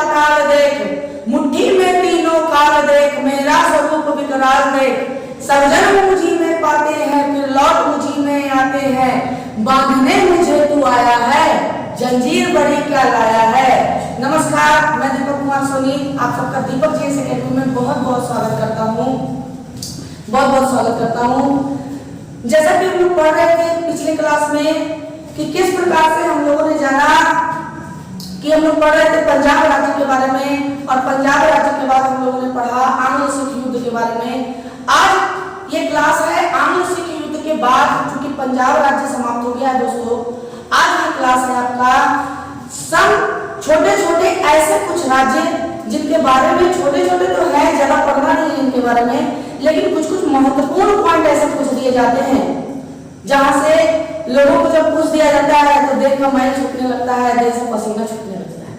पाताल देख, मुट्ठी में तीनों काल देख, मेरा स्वरूप विकराल देख। सब जन मुझी में पाते हैं, फिर लौट मुझी में आते हैं, बांधने मुझे तू आया है, जंजीर बड़ी क्या लाया है। नमस्कार, मैं दीपक कुमार सोनी आप सबका दीपक जी एकेडमी में बहुत बहुत स्वागत करता हूँ, बहुत बहुत स्वागत करता हूँ। जैसा कि हम लोग पढ़ रहे थे पिछले क्लास में कि किस प्रकार से हम लोगों ने जाना कि हम लोग पढ़ रहे थे पंजाब राज्य के बारे में, और पंजाब राज्य के बाद हम लोगों ने पढ़ा आंग्ल सिख युद्ध के बारे में। आज ये क्लास है आंग्ल सिख युद्ध के बाद, क्योंकि पंजाब राज्य समाप्त हो गया है दोस्तों। आज ये क्लास है आपका सब छोटे छोटे ऐसे कुछ राज्य जिनके बारे में छोटे छोटे तो है, ज्यादा पढ़ना नहीं है इनके बारे में, लेकिन कुछ कुछ महत्वपूर्ण पॉइंट ऐसे पूछ दिए जाते हैं जहां से लोगों को जब पूछ दिया जाता है तो देख का मैल छूटने लगता है, देह से पसीना छूटने लगता है।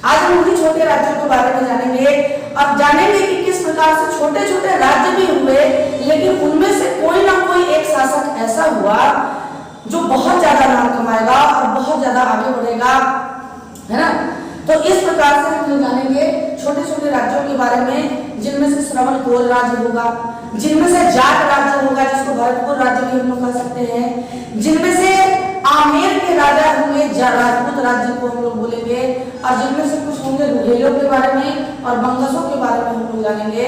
आज हम उन्हीं छोटे राज्यों के बारे में जानेंगे। अब जानेंगे कि किस प्रकार से छोटे छोटे राज्य भी हुए, लेकिन उनमें से कोई ना कोई एक शासक ऐसा हुआ जो बहुत ज्यादा नाम कमाएगा और बहुत ज्यादा आगे बढ़ेगा, है ना। तो इस प्रकार से हम जानेंगे छोटे छोटे राज्यों के बारे में, जिनमें से श्रवणकोर राज्य होगा, जिनमें से जाट राज्य होगा जिसको भरतपुर राज्य भी हम लोग कह सकते हैं, जिनमें से आमेर के राजा होंगे राजपूत राज्य को हम लोग बोलेंगे, और जिनमें से कुछ होंगे रुहेलों के बारे में और बंगसों के बारे में हम लोग जानेंगे।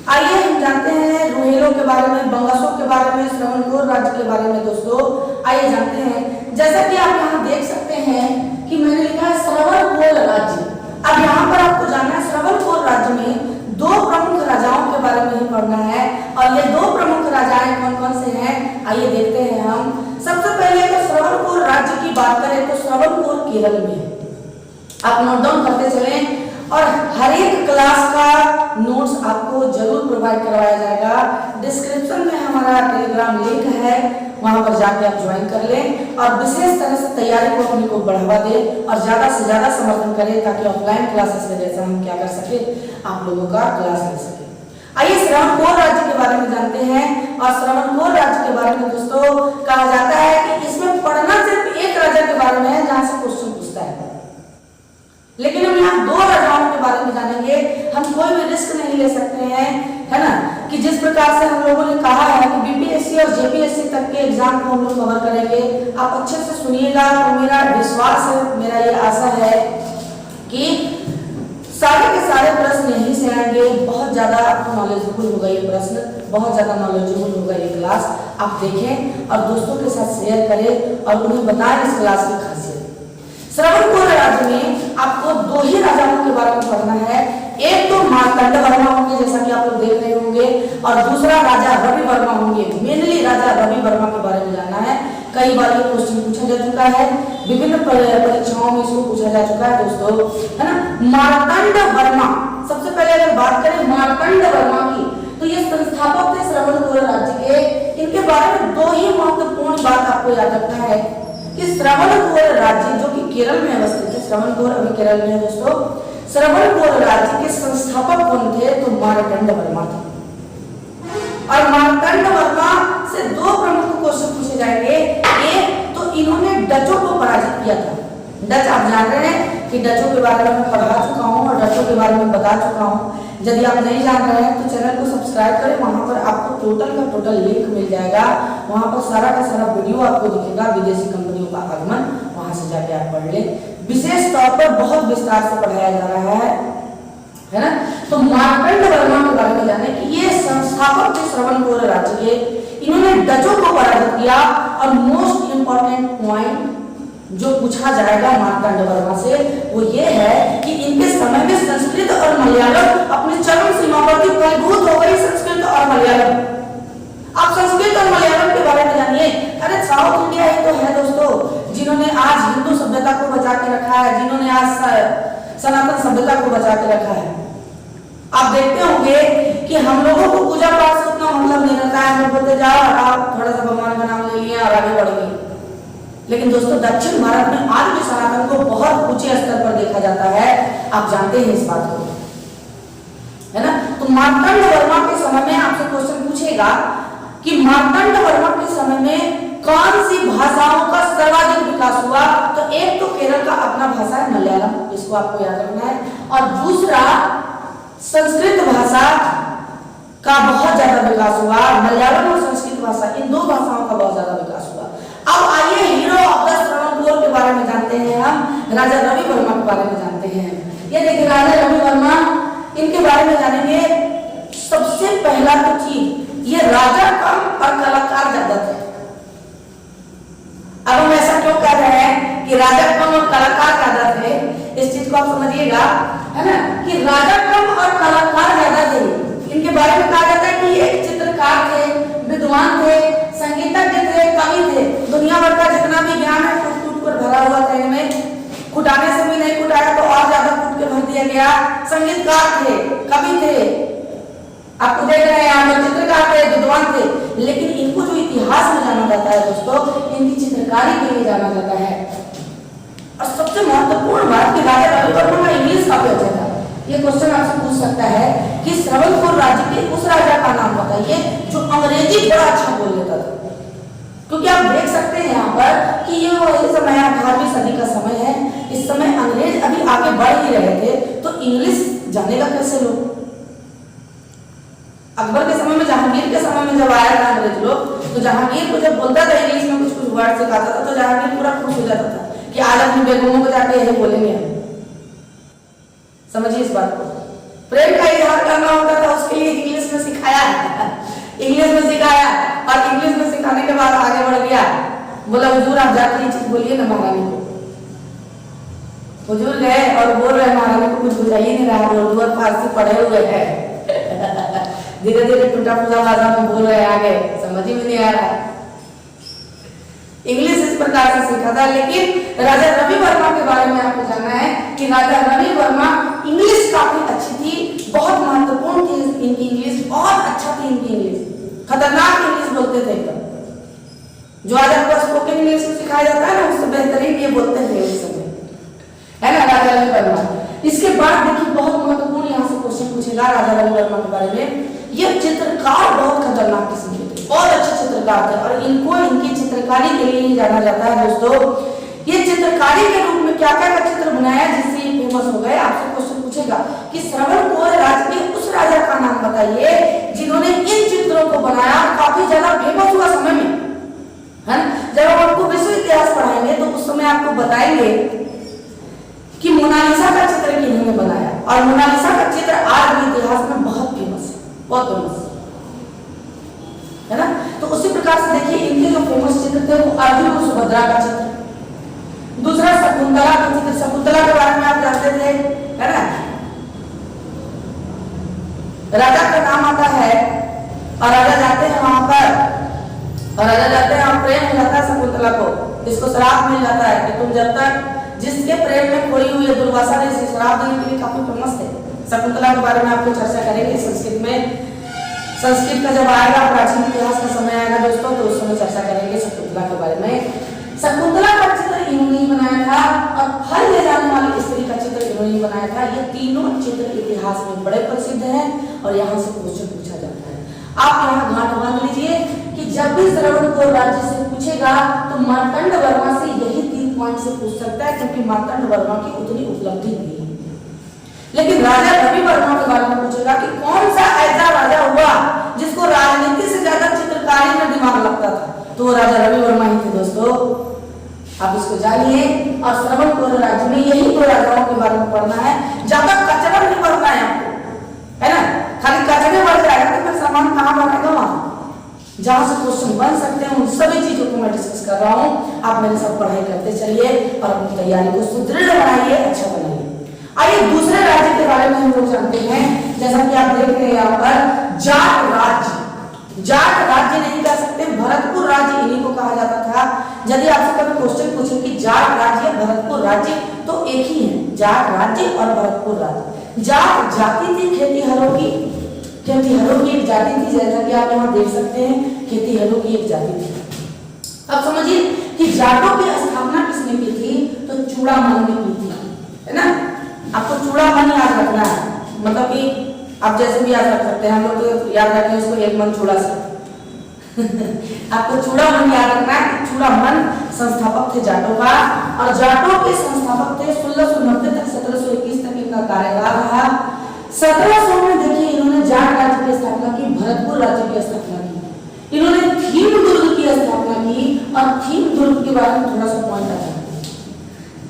आइए हम जानते हैं रुहेलों के बारे में, बंगसों के बारे में, श्रवणकोर राज्य के बारे में दोस्तों। आइए जानते हैं। जैसा कि आप यहाँ देख सकते हैं कि मैंने लिखा है श्रवणकोर राज्य। अब यहाँ पर आपको जानना है श्रवणकोर राज्य में दो प्रमुख राजाओं के बारे में ही पढ़ना है, और ये दो प्रमुख राजाएं कौन कौन से हैं आइए देखते हैं हम। सबसे पहले तो श्रवणकोर राज्य की बात करें तो श्रवणकोर केरल में है। आप नोट डाउन करते चलें, और हर एक क्लास का नोट्स आपको जरूर प्रोवाइड करवाया जाएगा। डिस्क्रिप्शन में हमारा टेलीग्राम लिंक है, वहां पर जाके आप ज्वाइन कर लें और विशेष तरह से तैयारी को अपने को बढ़ावा दें और ज्यादा से ज्यादा समर्थन करें, ताकि ऑफलाइन क्लासेस में जैसा हम क्या कर सके आप लोगों का क्लास ले सके। आइए श्रवणकोर राज्य के बारे में जानते हैं। और श्रवणकोर राज्य के बारे में दोस्तों कहा जाता है कि इसमें पढ़ना सिर्फ एक राजा के बारे में है जहां से क्वेश्चन पूछता है, लेकिन हम यहाँ दो राजाओं के बारे में जानेंगे। हम कोई भी रिस्क नहीं ले सकते हैं, है ना, कि जिस प्रकार से हम लोगों ने कहा है कि बीपीएससी और जेपीएससी तक के एग्जाम को हम लोग कवर करेंगे। आप अच्छे से सुनिएगा, तो मेरा विश्वास है, मेरा ये आशा है कि सारे के सारे प्रश्न यहीं से आएंगे। बहुत ज्यादा आपको नॉलेजेबल होगा ये प्रश्न, बहुत ज्यादा नॉलेजेबल होगा ये क्लास। आप देखें और दोस्तों के साथ शेयर करें और उन्हें बताएं इस क्लास की खासियत। श्रवणकोर राज्य में आपको दो ही राजाओं के बारे में पढ़ना है। एक तो मार्तंड वर्मा होंगे जैसा कि आप लोग देख रहे होंगे, और दूसरा राजा रवि वर्मा होंगे। मेनली राजा रवि वर्मा के बारे में जानना है। कई बार ये क्वेश्चन पूछा जा चुका है, विभिन्न परीक्षाओं में इसको पूछा जा चुका है दोस्तों, है ना। मार्तंड वर्मा, सबसे पहले अगर बात करें मार्तंड वर्मा की, तो ये संस्थापक थे श्रवणकोर राज्य के। इनके बारे में दो ही महत्वपूर्ण बात आपको याद रखना है कि श्रवणकोर राज्य जो कि केरल में अवस्थित है, श्रवणकोर अभी केरल में है दोस्तों, श्रवणकोर राज्य के संस्थापक कौन थे तो मार्तंड वर्मा थे। और मार्तंड वर्मा से दो प्रमुख क्वेश्चन पूछे जाएंगे। एक तो इन्होंने डचों को पराजित किया था। डच आप जान रहे हैं कि डचों के बारे में मैं पढ़ा चुका हूँ और डचों के बारे में बता चुका हूँ। यदि आप नहीं जान रहे हैं तो चैनल को सब्सक्राइब करें, वहां पर आपको टोटल का टोटल लिंक मिल जाएगा। वहां पर सारा का सारा वीडियो आपको दिखेगा, विदेशी कंपनियों का आगमन, वहां से जाके आप पढ़ लें। विशेष तौर पर बहुत विस्तार से पढ़ाया जा रहा है ना। तो मार्तंड वर्मा के बारे में जाने कि ये संस्थापक थे श्रवणकोर राज्य के। इन्होंने डचों को पराजित किया, और मोस्ट इंपॉर्टेंट पॉइंट जो पूछा जाएगा मार्तंड वर्मा से वो ये है कि इनके समय में संस्कृत और मलयालम अपनी चरम सीमा पर थी। फलीभूत हो गई संस्कृत और मलयालम। आप संस्कृत और मलयालम के बारे में जानिए। अरे साउथ इंडिया ही तो है दोस्तों जिन्होंने आज हिंदू सभ्यता को बचा के रखा है, जिन्होंने आज सनातन सभ्यता को बचा के रखा है। आप देखते होंगे कि हम लोगों को पूजा पाठ से उतना मतलब नहीं रहता है, हम बोलते जाओ आप थोड़ा सा भगवान का नाम ले लिया और आगे बढ़ेंगे। लेकिन दोस्तों दक्षिण भारत में आज भी सनातन को बहुत ऊंचे स्तर पर देखा जाता है, आप जानते हैं इस बात को, है ना। तो मार्तंड वर्मा के समय में आपसे क्वेश्चन पूछेगा कि मार्तंड वर्मा के समय में कौन सी भाषाओं का सर्वाधिक विकास हुआ। तो एक तो केरल का अपना भाषा है मलयालम, इसको आपको याद रखना है। और दूसरा संस्कृत भाषा का बहुत ज्यादा विकास हुआ, मलयालम और संस्कृत भाषा इन दो भाषाओं का बहुत ज्यादा विकास हुआ। अब आइए हीरो ऑफ द श्रवणकोर के बारे में जानते हैं, हम राजा रवि वर्मा के बारे में जानते हैं। ये देखिए राजा रवि वर्मा, इनके बारे में जानेंगे। सबसे पहला तो चीज, ये राजा कम और कलाकार ज्यादा थे। अब हम ऐसा क्यों कह रहे हैं कि राजा कम और कलाकार ज्यादा थे, इस चीज को आप समझिएगा, है ना, कि राजा कम और कलाकार ज्यादा थे। इनके बारे में कहा जाता है कि ये चित्रकार थे, विद्वान थे, संगीतज्ञ थे, कवि थे। दुनिया भर का जितना भी ज्ञान है कूट कूट कर भरा हुआ था इनमें, कुटाने से भी नहीं कुटाया तो और ज्यादा कूट के भर दिया गया। संगीतकार थे, कवि थे, आपको देख रहे हैं यहाँ पर चित्रकार थे, विद्वान थे, लेकिन इनको जो इतिहास में जाना जाता है दोस्तों, इनकी चित्रकारी के लिए जाना जाता है। और सबसे महत्वपूर्ण बात कि राजा रवि वर्मा का इंग्लिश काफी अच्छा था। ये क्वेश्चन आपसे पूछ सकता है कि श्रवणकोर राज्य के उस राजा का नाम बताइए जो अंग्रेजी बड़ा अच्छा बोल लेता था। क्योंकि आप देख सकते हैं यहाँ पर कि ये समय 18वीं सदी का समय है, इस समय अंग्रेज अभी आगे बढ़ ही रहे थे, तो इंग्लिश जानेगा कैसे लोग। अकबर के समय में, जहांगीर के समय में जब आया था अंग्रेज लोग, तो जहांगीर को जब बोलता था इंग्लिश में कुछ वर्ड सिखाता था, तो जहांगीर पूरा खुश हो जाता था कि आज अपनी बेगमों को जाके यही बोलेंगे हम। समझिए इस बात को, प्रेम का इजहार करना होता था, उसके लिए इंग्लिश में सिखाया, इंग्लिश में सिखाया, और इंग्लिश में सिखाने के बाद आगे बढ़ गया, बोला हुजूर आप जाके ये चीज बोलिए ना महारानी को। हुजूर गए और बोल रहे महारानी को कुछ बुझा ही नहीं रहा, उर्दू और फारसी पढ़े हुए है, धीरे धीरे टूटा फूटा भाषा में बोल रहे आगे, समझ ही में नहीं आ रहा। इंग्लिश इस प्रकार से सीखा था। लेकिन राजा रवि वर्मा के बारे में आपको जानना है कि राजा रवि वर्मा इंग्लिश काफी अच्छी थी, बहुत महत्वपूर्ण थी इनकी इंग्लिश, बहुत अच्छा थी इनकी इंग्लिश, खतरनाक इंग्लिश बोलते थे एकदम। जो आज आपको स्पोकन इंग्लिश में सिखाया जाता है ना, उससे बेहतरीन ये बोलते थे उस समय, है ना, राजा रवि वर्मा। इसके बाद देखिए बहुत महत्वपूर्ण यहाँ से क्वेश्चन पूछेगा राजा रवि वर्मा के बारे में। ये चित्रकार बहुत खतरनाक किस्म के थे, बहुत अच्छे चित्रकार थे, और इनको इनकी चित्रकारी के लिए ही जाना जाता है दोस्तों। ये चित्रकारी के रूप में क्या क्या का चित्र बनाया जिससे ये फेमस हो गए। आपसे क्वेश्चन पूछेगा कि श्रवणकोर राज्य के उस राजा का नाम बताइए जिन्होंने इन चित्रों को बनाया, काफी ज्यादा फेमस हुआ समय में, है ना। जब हम आपको विश्व इतिहास पढ़ाएंगे तो उस समय आपको बताएंगे कि मोनालिसा का चित्र किन्होंने बनाया, और मोनालिसा का चित्र आज भी इतिहास में बहुत फेमस है, बहुत फेमस है ना। तो उसी प्रकार से देखिए इनके जो फेमस चित्र थे वो अर्जुन और सुभद्रा का चित्र, दूसरा शकुंतला का चित्र, शकुंतला के बारे में आप जानते थे, है ना। राजा का नाम आता है और राजा जाते हैं वहां पर, और राजा जाते हैं और प्रेम मिल जाता है शकुंतला को, इसको श्राप मिल जाता है कि तुम जब तक जिसके प्रेम में खोई हुई है, दुर्वासा ने इसे श्राप देने के लिए काफी फेमस थे। शकुंतला के बारे में आपको चर्चा करेंगे संस्कृत में, संस्कृत का जब आएगा प्राचीन इतिहास का समय आएगा दोस्तों, तो उस समय चर्चा करेंगे शकुंतला के बारे में। शकुंतला का चित्र इन्होंने ही बनाया था, और फल ले जाने वाली स्त्री का चित्र इन्होंने ही बनाया था। ये तीनों चित्र इतिहास में बड़े प्रसिद्ध हैं, और यहाँ से क्वेश्चन पूछा जाता है। आप यहाँ गांठ बांध लीजिए कि जब भी श्रवणकोर राज्य से पूछेगा तो मार्तंड वर्मा से यही 3 पॉइंट से पूछ सकता है, क्योंकि मार्तंड वर्मा की उतनी उपलब्धि नहीं है। लेकिन राजा रवि वर्मा के बारे में पूछेगा कि कौन सा ऐसा राजा हुआ जिसको राजनीति से ज्यादा चित्रकारी में दिमाग लगता था, तो वो राजा रवि वर्मा ही थे दोस्तों। आप इसको जानिए, और श्रवणकोर राज्य में यही 2 राजाओं के बारे में पढ़ना है। ज्यादा कचरा नहीं पढ़ना है आपको, है ना, खाली कचरे बढ़ जाएगा तो फिर सामान कहाँ बनेगा वहां। जहां से क्वेश्चन बन सकते हैं उन सभी चीजों को मैं डिस्कस कर रहा हूँ। आप मेरे साथ पढ़ाई करते चलिए और अपनी तैयारी को सुदृढ़ बनाइए, अच्छा बनाइए। आइए दूसरे राज्य के बारे में हम लोग जानते हैं। जैसा कि आप देख रहे हैं यहाँ पर जाट राज्य, जाट राज्य नहीं कह सकते, भरतपुर राज्य इन्हीं को कहा जाता था। यदि आपसे कभी क्वेश्चन पूछे कि जाट राज्य भरतपुर राज्य, तो एक ही है, जाट राज्य और भरतपुर राज्य। जाट जाति थी खेतीहरों की, खेतीहरों की एक जाति थी, जैसा कि आप यहाँ देख सकते हैं, खेतीहरों की एक जाति थी। अब समझिए कि जाटों की स्थापना किसने की थी, तो चूड़ामन ने की थी, है ना। आपको चूड़ामन याद रखना है, मतलब कि आप जैसे भी याद रख सकते हैं, हम लोग तो याद रखें इसको एक मन चूड़ा से आपको चूड़ामन याद रखना है कि चूड़ामन संस्थापक थे जाटों का, और जाटों के संस्थापक थे 1690 तक 1721 तक इनका कार्यकाल रहा। 1700 में देखिए इन्होंने जाट राज्य की स्थापना की, भरतपुर राज्य की स्थापना की, इन्होंने थीम दुर्ग की स्थापना की। और थीम दुर्ग के बारे में थोड़ा सा पॉइंट आता है।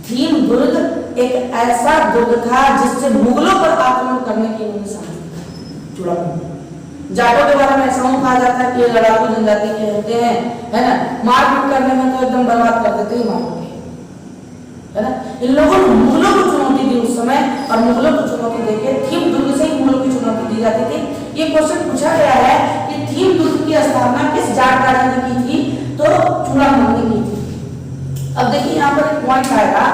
थीम दुर्ग एक ऐसा दुर्ग था जिससे मुगलों पर आक्रमण करने की इन्होंने साहस किया। चूड़ामन जाटों के बारे में ऐसा कहा जाता है कि ये लड़ाकू जनजाति के होते हैं, है ना, मारपीट करने में तो एकदम बर्बाद कर देते हैं मार के, है ना। इन लोगों ने मुगलों को चुनौती दी उस समय, और मुगलों को चुनौती देके थीम दुर्ग से ही मुगलों की चुनौती दी जाती थी। ये क्वेश्चन पूछा गया है कि थीम दुर्ग की स्थापना किस जाट राजा ने की थी, तो चूड़ामन ने की थी। अब देखिए यहाँ पर एक पॉइंट आएगा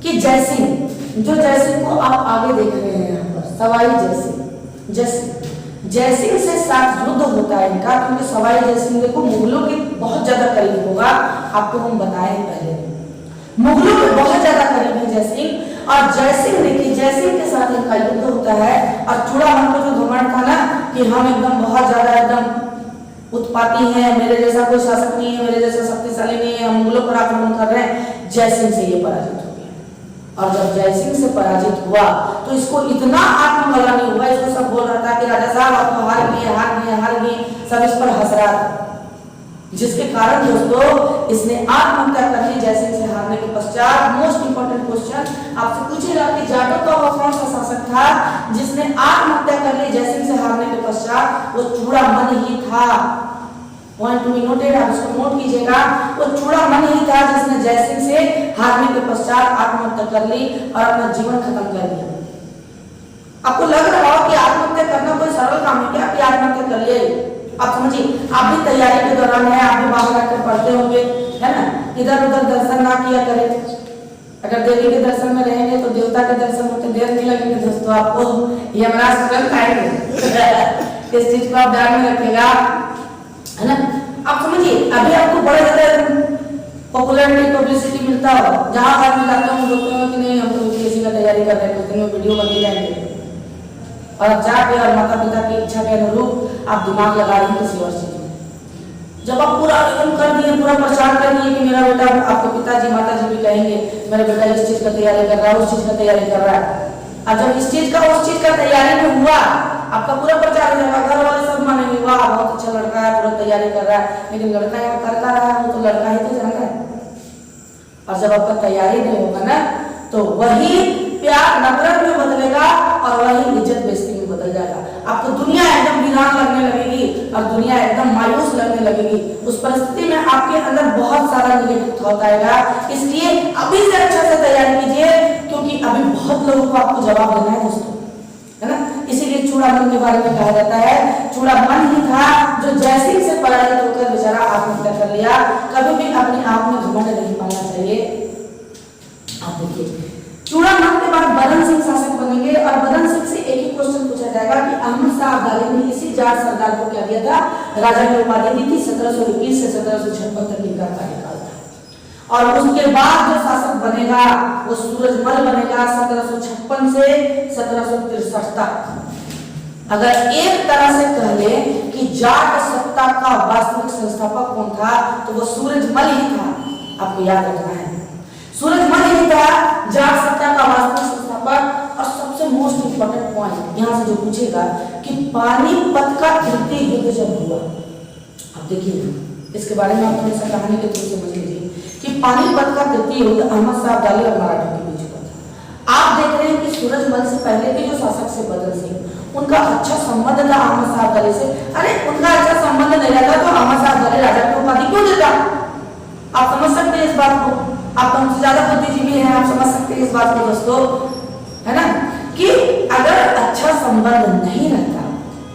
कि जयसिंह, जो जयसिंह को आप आगे देख रहे हैं यहाँ पर, सवाई जयसिंह, जयसिंह से साथ युद्ध होता है इनका, क्योंकि सवाई जयसिंह देखो मुगलों के बहुत ज्यादा करीब होगा, आपको हम बताए पहले, मुगलों के बहुत ज्यादा करीब है जयसिंह। और जयसिंह देखिए, जयसिंह के साथ इनका युद्ध होता है, और चूड़ामन को जो घमंड था ना कि हम एकदम बहुत ज्यादा एकदम उत्पाती हैं, मेरे जैसा कोई शासक नहीं है, मेरे जैसा शक्तिशाली नहीं है, हम मुगलों पर आक्रमण कर रहे हैं, जयसिंह से ये पराजित हो गया। और जब जयसिंह से पराजित हुआ तो इसको इतना आत्मग्लानि हुआ, इसको सब बोल रहा था कि राजा साहब आप तो हार गए, सब इस पर हंस रहा था, जिसके कारण दोस्तों इसने आत्महत्या कर ली जयसिंह से हारने के पश्चात। मोस्ट इंपोर्टेंट क्वेश्चन आपसे पूछेगा कि जाटों का वो कौन सा शासक था जिसने आत्महत्या कर ली जयसिंह से हारने के पश्चात, वो चूड़ामन ही था। पॉइंट टू बी नोटेड, आप इसको नोट कीजिएगा, वो चूड़ामन ही था जिसने जयसिंह से हारने के पश्चात आत्महत्या कर ली और अपना जीवन खत्म कर दिया। आपको लग रहा हो कि आत्महत्या करना कोई सरल काम है क्या, कि आत्महत्या कर लिए? आप समझिए, आप भी तैयारी के दौरान है, आप भी बाहर आकर पढ़ते होंगे, है ना, इधर उधर दर्शन ना किया करें। अगर देवी के दर्शन में रहेंगे तो देवता के दर्शन होते देर नहीं लगेंगे दोस्तों, आपको यमराज तुरंत आएंगे। इस चीज को आप ध्यान में रखिएगा, है ना। आप समझिए, अभी आपको बड़ा ज्यादा पॉपुलैरिटी पब्लिसिटी मिलता हो, जहां आदमी जाते हो बोलते हो कि नहीं हम तो यूपीएससी का तैयारी कर रहे हैं, कुछ दिन में वीडियो बन जाएंगे, और जाके और माता पिता की इच्छा के अनुरूप आप दिमाग लगा रहे हैं किसी और चीज में। जब आप पूरा आवेदन कर दिए, पूरा प्रचार कर दिए कि मेरा बेटा, आपको पिताजी माताजी भी कहेंगे मेरा बेटा इस चीज का तैयारी कर रहा है, उस चीज का तैयारी कर रहा है, और जब इस चीज का उस चीज का तैयारी में हुआ, आपका पूरा प्रचार हो जाएगा, घर वाले सब मानेंगे वाह बहुत अच्छा लड़का है, पूरा तैयारी कर रहा है, लेकिन लड़का यहाँ करता रहा है, वो तो लड़का ही तो जान रहा है। और जब आपका तैयारी नहीं होगा ना, तो वही प्यार नफरत में बदलेगा और वही इज्जत बेइज्जती में बदल जाएगा। आपको दुनिया एकदम वीरान लगने लगेगी और दुनिया एकदम मायूस लगने लगेगी। उस परिस्थिति में आपके अंदर बहुत सारा नेगेटिव थॉट आएगा। इसलिए अभी से अच्छा से तैयारी कीजिए, क्योंकि अभी बहुत लोगों को आपको जवाब देना है दोस्तों, है ना। इसीलिए चूड़ामन के बारे में कहा जाता है, चूड़ामन ही था जो जयसिंह से पराजित होकर बेचारा आत्महत्या कर लिया। कभी भी अपने आप में घमंड नहीं पाना चाहिए। आप देखिए, चूड़ामन के बाद बदन सिंह शासक बनेंगे, और बदन सिंह से एक ही क्वेश्चन पूछा जाएगा कि अहमद शाह अब्दाली ने इसी जाट सरदार को क्या दिया था, राजा की उपाधि दी थी। 1721 से 1756 तक इनका कार्यकाल था। और उसके बाद जो शासक बनेगा वो सूरजमल बनेगा 1756 से 1763 तक। अगर एक तरह से कह ले कि जाट सत्ता का वास्तविक संस्थापक कौन था, तो वो सूरजमल ही था। आपको याद रखना है, सूरजमल ही था जाट सत्ता का वास्तविक संस्थापक। और सबसे मोस्ट इंपोर्टेंट पॉइंट यहाँ से जो पूछेगा कि पानीपत का तृतीय युद्ध जब हुआ, अब देखिए इसके बारे में आप थोड़ी सा कहानी के थ्रू समझ लीजिए कि पानीपत का तृतीय युद्ध अहमद शाह अब्दाली और मराठों के बीच हुआ था। आप देख रहे हैं कि सूरजमल से पहले के जो शासक से बदन सिंह, उनका अच्छा संबंध था अहमद शाह अब्दाली से। अरे उनका अच्छा संबंध नहीं रहता तो अहमद शाह अब्दाली राजा की उपाधि क्यों देता? आप समझ सकते हैं इस बात को, आप हमसे ज्यादा बुद्धिजीवी हैं, आप समझ सकते हैं इस बात को दोस्तों, है ना, कि अगर अच्छा संबंध नहीं रहता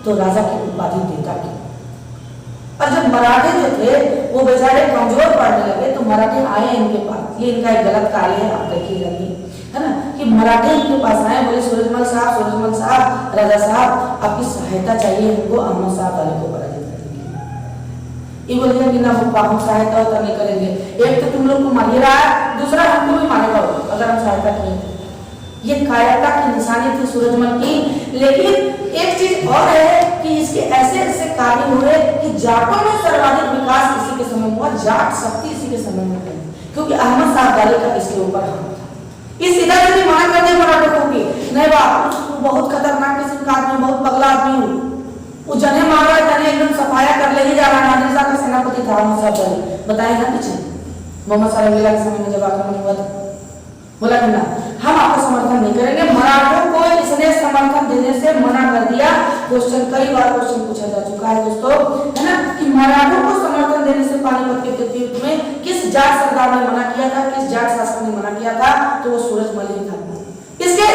तो राजा की उपाधि देता क्यों? और जब मराठे जो थे वो बेचारे कमजोर पड़ने लगे तो मराठे आए इनके पास। ये इनका एक गलत कार्य है, आप देखिएगा है ना, कि मराठे इनके पास आए, बोले सूरजमल साहब, राजा साहब आपकी सहायता चाहिए हमको अहमद शाह अब्दाली को पराजित करने की। ये बोलेगा कि ना हम सहायता होता नहीं करेंगे, एक तो तुम लोग को मार ही रहा है, दूसरा हमको भी मारेगा अगर हम सहायता किए। ये कायरता की निशानी थी सूरजमल की। लेकिन एक चीज और है कि इसके ऐसे ऐसे कार्य हुए कि जाटों में सर्वाधिक विकास इसी के समय में हुआ, जाट शक्ति इसी के समय में हुई, क्योंकि अहमद शाह अब्दाली का इसके ऊपर हाथ था। इस इधर से भी मना कर दिया मराठों की, नहीं बाप बहुत खतरनाक किस्म का आदमी, बहुत पगला आदमी हो, वो जने मार रहा है, जने एकदम सफाया कर ले ही जा रहा है। नादिर शाह का सेनापति था अहमद शाह अब्दाली, बताएगा पीछे मोहम्मद सलाम के समय में जब आक्रमण हुआ था, बोला कि ना हम आपका समर्थन नहीं करेंगे। मराठों को इसने समर्थन देने से मना कर दिया। क्वेश्चन कई बार क्वेश्चन पूछा जा चुका है दोस्तों, है ना, कि मराठों को समर्थन देने से पानीपत के युद्ध में किस जाट सरदार ने मना किया था, किस जाट शासक ने मना किया था, तो वो सूरजमल ही था। इसके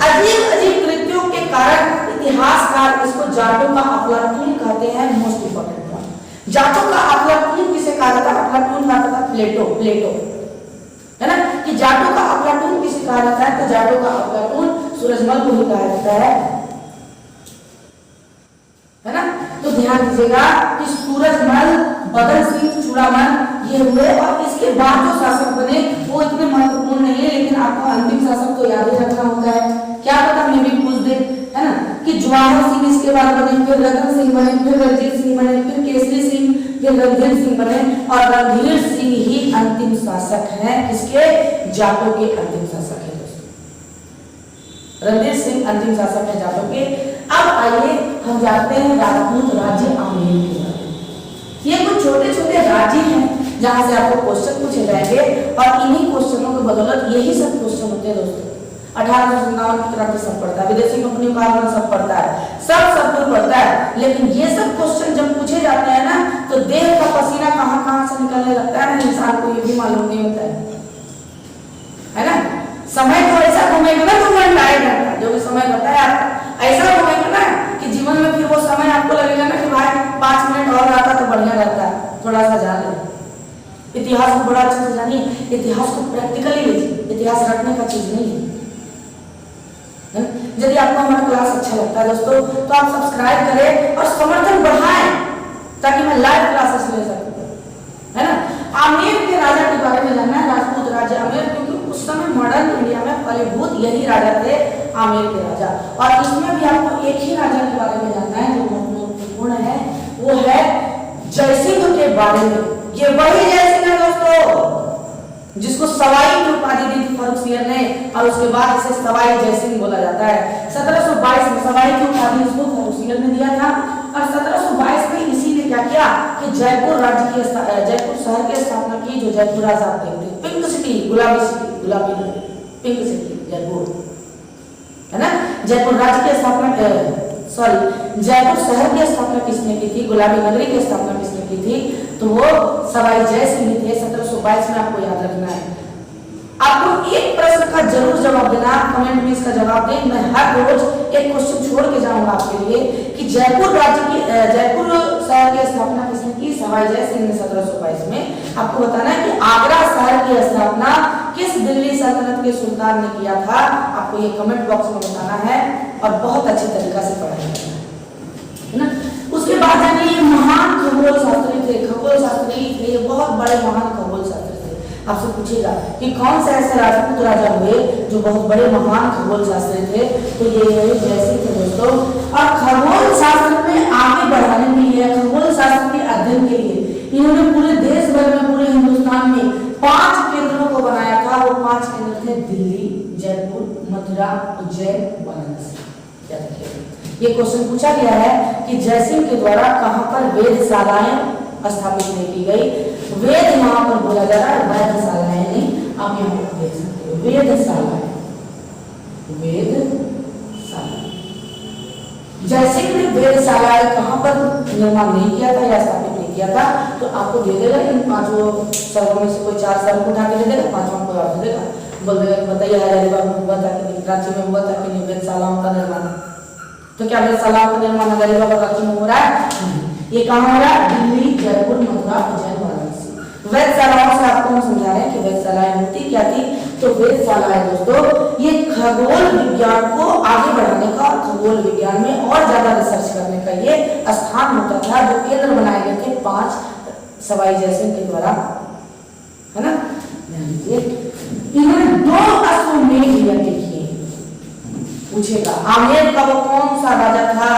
अजीब अजीब कृत्यों के कारण इतिहासकार इसको जाटों का अफलातून कहते हैं। मोस्ट इंपोर्टेंट पॉइंट, जाटों का अफलातून किसे कहा जाता है? अफलातून कहा जाता है प्लेटो, है ना, कि जाटों का अफलातून किसे कहा जाता है? तो जाटों का अफलातून सूरजमल को ही कहा जाता है ना। तो ध्यान दीजिएगा कि सूरजमल, बदल सिंह चूड़ामल ये हुए, और इसके बाद जो शासक बने वो इतने महत्वपूर्ण नहीं है, लेकिन आपको अंतिम शासक तो याद ही रखना होता है। क्या पता मैं भी पूछ दे, है ना, कि जवाहर सिंह इसके बाद बने, फिर रतन सिंह बने, फिर रणजीत सिंह बने, फिर केसरी सिंह, फिर रणधीर सिंह बने, और रणधीर सिंह ही अंतिम शासक हैं। किसके? जाटों के अंतिम शासक है दोस्तों, रणधीर सिंह अंतिम शासक है जाटों के। अब आइए हम जाते हैं राजपूत राज्य आमेर के बारे में। ये कुछ छोटे छोटे राज्य हैं जहां से आपको क्वेश्चन पूछे जाएंगे, और इन्हीं क्वेश्चनों की बदौलत यही सब क्वेश्चन होते हैं दोस्तों। 1857 की क्रांति सब पढ़ता है, विदेशी कंपनियों का आगमन सब पढ़ता है, सब कुछ पढ़ता है, लेकिन ये सब क्वेश्चन जब पूछे जाते हैं ना, तो देह का पसीना कहां कहां से निकलने लगता है ना, इंसान को ये भी मालूम नहीं होता है ना। समय तो ऐसा घूमेगा ना, तो मन आएगा, जो भी समय होता है आपका ऐसा घूमेगा ना कि जीवन में फिर वो समय आपको लगेगा ना कि भाई 5 मिनट और रहता तो बढ़िया रहता है, थोड़ा सा जान ले। इतिहास को बड़ा अच्छे से जानिए, इतिहास को प्रैक्टिकली लीजिए, इतिहास रटने का चीज नहीं है। यदि आपको हमारा क्लास अच्छा लगता है दोस्तों, तो आप सब्सक्राइब करें और समर्थन बढ़ाएं, ताकि मैं लाइव क्लासेस ले सकूं, है ना। आमेर के राजा के बारे में जानना है, राजपूत राज्य आमेर, क्योंकि उस समय मॉडर्न इंडिया में फलीभूत यही राजा थे, आमेर के राजा। और इसमें भी आपको एक ही राजा के बारे में जानना है जो महत्वपूर्ण है, वो है जयसिंह के बारे में। ये वही जयसिंह है दोस्तों जिसको सवाई की उपाधि दी थी फर्रुखसियर ने, और उसके बाद इसे सवाई जयसिंह बोला जाता है। 1722 में सवाई की उपाधि इसको फर्रुखसियर ने दिया था, और 1722 में इसी ने क्या किया कि जयपुर राज्य की जयपुर शहर की स्थापना की, जो जयपुर राजा थे, पिंक सिटी, गुलाबी सिटी, गुलाबी पिंक सिटी जयपुर, है ना। जयपुर राज्य की स्थापना, जयपुर शहर की स्थापना किसने की थी? गुलाबी नगरी की स्थापना किसने की थी? तो वो सवाई जयसिंह थे। 1722 में आपको याद रखना है। आपको एक प्रश्न का जरूर जवाब देना, कमेंट में इसका जवाब दें। मैं हर रोज एक क्वेश्चन छोड़ के जाऊंगा आपके लिए कि जयपुर राज्य की जयपुर शहर की स्थापना किसने की? सवाई जयसिंह ने 1722 में। आपको बताना है कि आगरा शहर की स्थापना किस दिल्ली सल्तनत के सुल्तान ने किया था? आपको ये कमेंट बॉक्स में बताना है, और बहुत अच्छे तरीका से पढ़ाएंगे, है ना। उसके बाद जानिए ये महान खगोल शास्त्री थे, खगोल शास्त्री थे, बहुत बड़े महान खगोल शास्त्री थे। आपसे पूछेगा कि कौन से ऐसे राजपूत राजा हुए जो बहुत बड़े महान खगोल शास्त्री थे, तो ये जयसिंह थे दोस्तों। और खगोल शास्त्र में आगे बढ़ाने के लिए, खगोल शास्त्र के अध्ययन के लिए इन्होंने पूरे देश भर में, पूरे हिंदुस्तान में 5 केंद्रों को बनाया था। वो 5 केंद्र थे दिल्ली, जयपुर, मथुरा, उज्जैन, वाराणसी। याद रखिएगा, ये क्वेश्चन पूछा गया है कि जयसिंह के द्वारा कहां पर वेधशालाएं स्थापित नहीं की गई? वेद यहाँ पर बोला जा रहा है, वेधशालाएं नहीं, आप यहाँ पर देख सकते हो, वेधशालाएं, वेधशाला। जयसिंह ने वेधशालाएं कहां पर निर्माण नहीं किया था या स्थापित नहीं किया था? तो आपको दे देगा इन 5 शहरों में से कोई 4 शहर को उठा के दे देगा, 5वां को और दे देगा, बोल देगा बताइए हजारीबाग में हुआ था कि रांची में हुआ था कि नहीं वेधशालाओं का निर्माण? तो क्या वेधशालाओं का निर्माण हजारीबाग और रांची में हो रहा है? ये कहाँ हो रहा है? दिल्ली, जयपुर, मथुरा, उज्जैन, वाराणसी। वेधशालाओं से आपको हम समझा रहे हैं कि वेधशालाएं होती क्या थी। तो वेधशालाएं दोस्तों ये खगोल विज्ञान को आगे बढ़ाने का और खगोल विज्ञान में और ज्यादा रिसर्च करने का ये स्थान होता था, जो केंद्र बनाए गए थे 5 सवाई जयसिंह के द्वारा, है ना। ध्यान दीजिए, इन्होंने 2 अश्वमेध यज्ञ किए। पूछेगा आमेर का वो कौन सा राजा था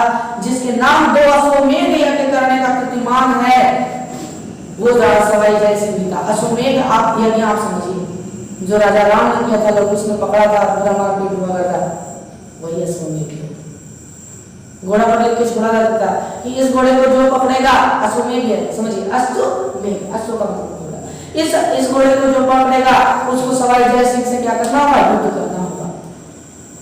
जिसके नाम 2 अश्वमेध यज्ञ करने का कीर्तिमान है? वो राजा सवाई जय सिंह था। अश्वमेध आप यज्ञ आप समझिए, जो राजा राम ने किया था, लोग उसने पकड़ा था, मारपीट हुआ था, वही अश्वमेध है। घोड़ा पर लिख के छोड़ा जाता था कि इस घोड़े को जो पकड़ेगा अश्वमेध है, समझिए अश्वमेध, अश्व का मतलब घोड़ा। इस घोड़े को जो पकड़ेगा उसको सवाई जय सिंह से क्या करना होगा? युद्ध करना होगा।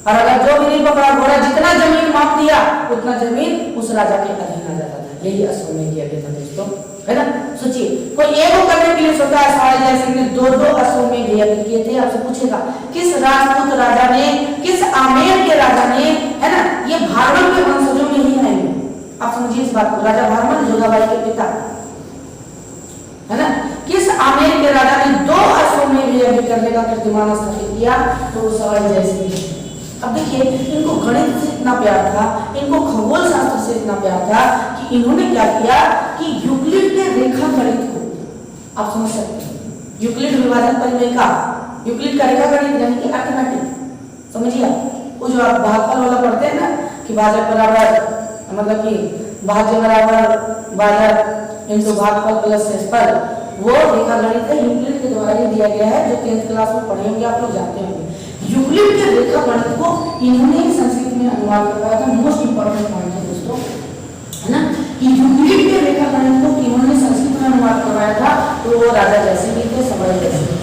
और अगर जो भी नहीं पकड़ा घोड़ा, जितना जमीन माप दिया उतना जमीन उस राजा के अधीन आ जाता था। यही अश्वमेध यज्ञ था दोस्तों, है ना। सोचिए कोई एक करने के लिए सोचा है, सवाई जय सिंह ने 2 अश्वमेध यज्ञ किए थे। आपसे पूछेगा किस राजपूत राजा ने, किस आमेर के राजा ने, है ना, ये भारमल के वंशजों में ही आएंगे। आप समझिए इस बात को, राजा भारमल जोधाबाई के पिता, है ना। किस आमेर के राजा ने 2 अश्वमेध यज्ञ करने का कीर्तिमान स्थापित किया? तो वो सवाई जय सिंह। अब देखिए इनको गणित से इतना प्यार था, इनको खगोल शास्त्र से इतना प्यार था कि इन्होंने क्या किया कि यूक्लिड के रेखा गणित को, आप समझ सकते हैं, यूक्लिड विभाजन परिमेय, यूक्लिड का रेखा गणित यानी कि अर्थमेटिक, समझिए आप। वो जो आप भागफल वाला पढ़ते हैं ना कि भाजक बराबर, मतलब कि भाज्य बराबर भाजक इनटू भागफल प्लस शेषफल, वो रेखा गणित है, यूक्लिड के द्वारा ही दिया गया है, जो 10th क्लास में पढ़े होंगे, आप लोग जानते होंगे। यूक्लिड के रेखा गणित को इन्होंने ही संस्कृत में अनुवाद करवाया था। मोस्ट इंपॉर्टेंट पॉइंट है दोस्तों, है ना, कि यूक्लिड के रेखा गणित को इन्होंने संस्कृत में अनुवाद करवाया था। तो वो राजा जैसे भी थे, सवाई जैसे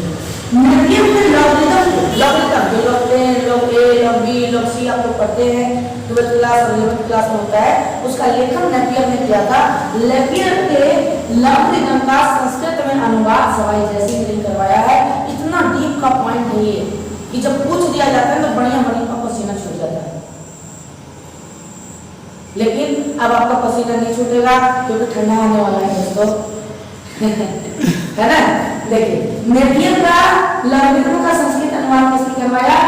मीडियम में लॉगरिथम लॉग ए, लॉग बी, लॉग सी आप लोग पढ़ते हैं 12th क्लास और 11th क्लास में होता है। उसका लेखन नेपियर ने किया था। नेपियर के लॉगरिथम का संस्कृत में अनुवाद सवाई जैसे ने करवाया है। इतना डीप का पॉइंट है ये कि जब पूछ दिया जाता है तो बढ़िया का पसीना छूट जाता है। लेकिन अब आपका पसीना नहीं छूटेगा क्योंकि ठंडा आने वाला है दोस्तों, है ना। देखिए नेपियर का लॉगरिथम का संस्कृत अनुवाद किसने करवाया?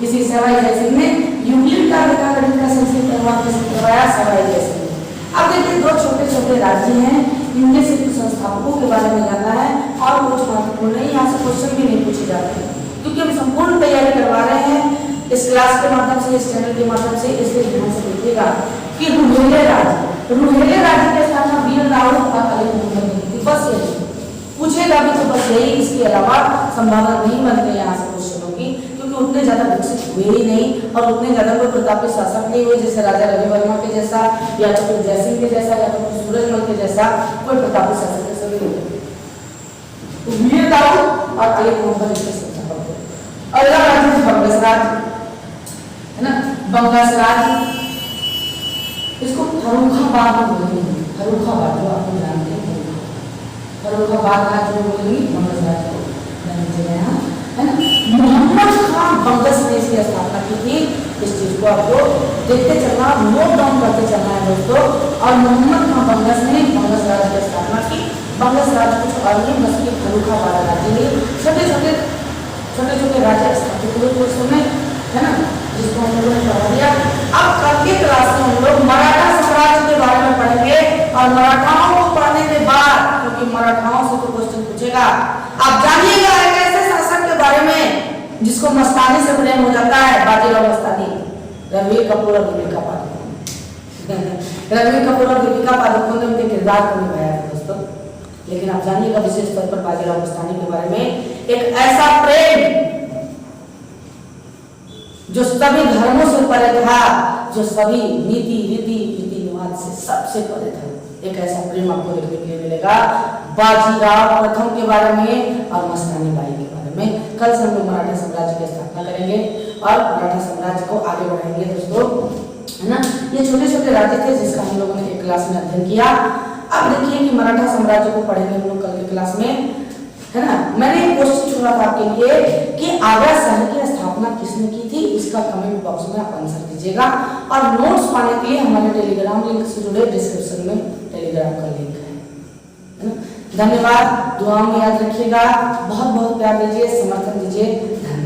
इसी सवाई जय सिंह ने। यूक्लिड का रेखा गणित का संस्कृत अनुवाद किसने करवाया? सवाई जय सिंह ने। अब देखिए 2 छोटे छोटे राज्य हैं, इनमें से कुछ संस्थापकों के बारे में जानना है और कुछ महत्वपूर्ण है। यहाँ से क्वेश्चन भी नहीं पूछे जाते हैं क्योंकि हम संपूर्ण तैयारी करवा रहे हैं इस क्लास के माध्यम से, इस चैनल के माध्यम से। इसलिए ध्यान से देखिएगा कि रुहेले राज्य के स्थापना वीर राहुल और अली मोहम्मद ने की थी। बस यही पूछेगा भी तो बस यही, इसके अलावा संभावना नहीं बनती यहाँ से क्वेश्चनों की, क्योंकि उतने ज्यादा विकसित हुए ही नहीं और उतने ज्यादा कोई प्रतापी शासक नहीं हुए जैसे राजा रवि वर्मा के जैसा, या तो फिर जयसिंह के जैसा, या तो फिर सूरजमल के जैसा कोई प्रतापी शासक के सभी हुए। वीर राहुल और अली मोहम्मद इसके संस्थापक थे। अगला राज्य बंगस राज्य, है ना, बंगस राज्य, इसको फर्रुखाबाद बोलते हैं। फर्रुखाबाद जो आप जानते हैं, फर्रुखाबाद राज्य में बोलेंगे बंगस राज्य को, है ना। मोहम्मद खान बंगस ने इसकी स्थापना की थी। इस चीज को आपको देखते चलना, नोट डाउन करते चलना है दोस्तों। और मोहम्मद खान बंगस ने बंगस राज्य की स्थापना की। बंगस राज्य कुछ और नहीं, बस कि फर्रुखाबाद राज्य ने छोटे छोटे राज्य स्थापित हुए उस समय, है ना, जिसको हम लोगों ने पढ़ा दिया। अब कल की क्लास में हम लोग मराठा साम्राज्य के बारे में पढ़ेंगे और मराठाओं को पढ़ने के बाद, क्योंकि मराठाओं से तो क्वेश्चन पूछेगा, आप जानिएगा एक ऐसे शासक के बारे में जिसको मस्तानी से प्रेम हो जाता है, बाजीराव मस्तानी, रणवीर कपूर और दीपिका पादुकोण। रणवीर कपूर और दीपिका पादुकोण ने उनके किरदार को निभाया है दोस्तों। लेकिन आप जानिएगा विशेष तौर पर बाजीराव मस्तानी के बारे में, एक ऐसा प्रेम जो सभी धर्मों से परे था, जो सभी नीति रीति रिवाज से सबसे परे था। एक ऐसा प्रेम आपको देखने के लिए मिलेगा बाजीराव प्रथम के बारे में और मस्तानी बाई के बारे में। कल से हम लोग मराठा साम्राज्य की स्थापना करेंगे और मराठा साम्राज्य को आगे बढ़ाएंगे दोस्तों, है ना। ये छोटे छोटे राज्य थे जिसका हम लोगों ने एक क्लास में अध्ययन किया। अब देखिए कि मराठा साम्राज्य को पढ़ेंगे हम लोग कल के क्लास में, है ना। मैंने एक क्वेश्चन चुना था आपके लिए कि आगरा शहर की स्थापना किसने की थी, इसका कमेंट बॉक्स में आप आंसर दीजिएगा। और नोट्स पाने के लिए हमारे टेलीग्राम लिंक से जुड़े डिस्क्रिप्शन में टेलीग्राम का लिंक है ना। धन्यवाद, दुआओं में याद रखिएगा, बहुत बहुत प्यार दीजिए, समर्थन दीजिए, धन्यवाद।